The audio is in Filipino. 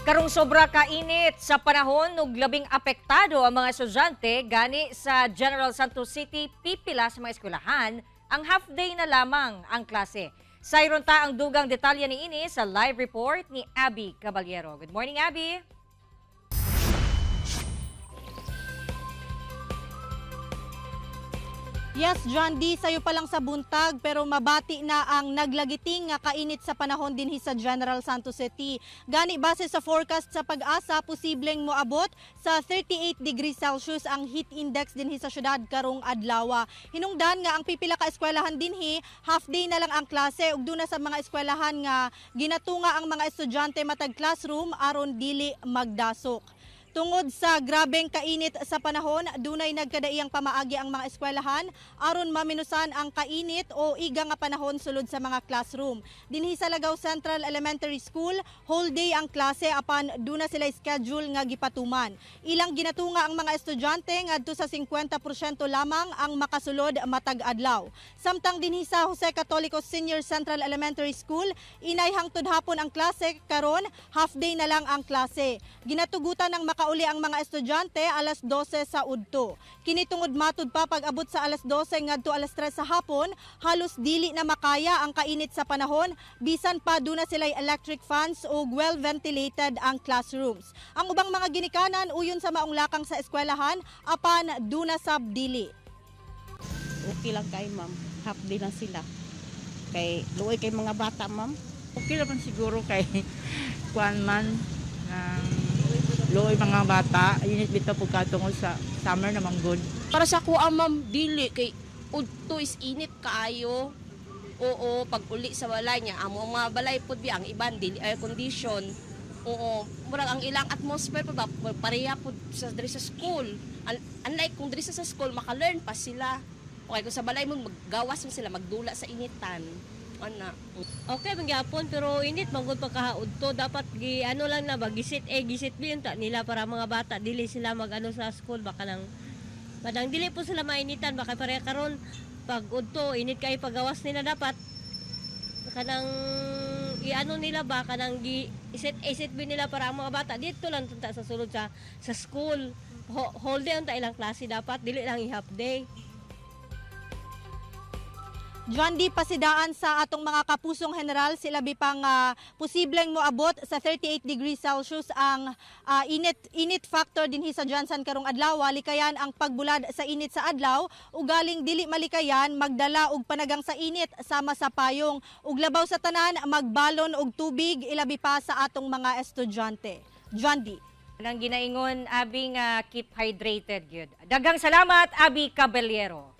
Karong sobra kainit sa panahon ug labing apektado ang mga estudyante gani sa General Santos City, pipila sa mga eskwelahan ang half day na lamang ang klase. Sayron ta ang dugang detalye ni ini sa live report ni Abby Caballero. Good morning, Abby. Yes, John D, sayo pa lang sa buntag pero mabati na ang naglagiting nga kainit sa panahon dinhi sa General Santos City. Gani base sa forecast sa Pag-asa, posibleng moabot sa 38 degrees Celsius ang heat index dinhi sa syudad karong adlaw. Hinungdan nga ang pipila ka eskwelahan dinhi, half day na lang ang klase ug duna sa mga eskwelahan nga ginatunga ang mga estudyante matag classroom aron dili magdasok. Tungod sa grabeng kainit sa panahon, dunay nagkadaiyang pamaagi ang mga eskwelahan aron maminusan ang kainit o iga nga panahon sulod sa mga classroom. Dinhi sa Lagaw Central Elementary School, whole day ang klase apan duna sila schedule nga gipatuman. Ilang ginatunga ang mga estudyante ngadto sa 50% lamang ang makasulod matag adlaw. Samtang dinhi sa Jose Catolico Senior Central Elementary School, inay hangtod hapon ang klase karon half day na lang ang klase. Ginatugutan ng uli ang mga estudyante alas 12 sa udto. Kini tungod matud pa pag-abot sa alas 12 ngadto alas 3 sa hapon, halos dili na makaya ang kainit sa panahon, bisan pa duna sila'y electric fans o well ventilated ang classrooms. Ang ubang mga ginikanan uyon sa maong lakang sa eskwelahan apan duna sab dili. Okay lang kay ma'am, half day lang sila. Kay luoy kay mga bata ma'am. Okay naman siguro kay kuan man ng looy mga bata, init bitaw po katungod sa summer naman good. Para sa kuha ma'am, dili kay udto is init kaayo. Oo, pag uli sa balay niya, amo mga balay pud bi ang iban dili air condition. Oo, murag ang ilang atmosphere pud ba pareha pud sa diri sa school. Unlike kung diri sa school maka-learn pa sila. Okay, kung sa balay mo maggawas mo sila magdula sa initan. Ana. Okay, magyapon pero init manggod pagkahaod to dapat gi ano lang na gisit gisit bi unta nila para mga bata dili sila magano sa school baka nang padang dili po sila mainitan baka pareha karon pag udto init kay pagawas nila dapat kanang iano nila ba kanang gi isit bi nila para ang mga bata dito lang tunta sa sulod sa school. Whole day unta ilang klase dapat dili lang i-half day. John D, pasidaan sa atong mga kapusong general, sila bipang posibleng moabot sa 38 degrees Celsius ang init factor dinhi sa Johnson karong adlaw. Likayan ang pagbulad sa init sa adlaw, ugaling dili malikayan magdala og panagang sa init sama sa payong. Ug labaw sa tanan magbalon og tubig ilabi pa sa atong mga estudyante. John D. Nang ginaingon, Abby, nga keep hydrated. Good. Daghang salamat, Abby Caballero.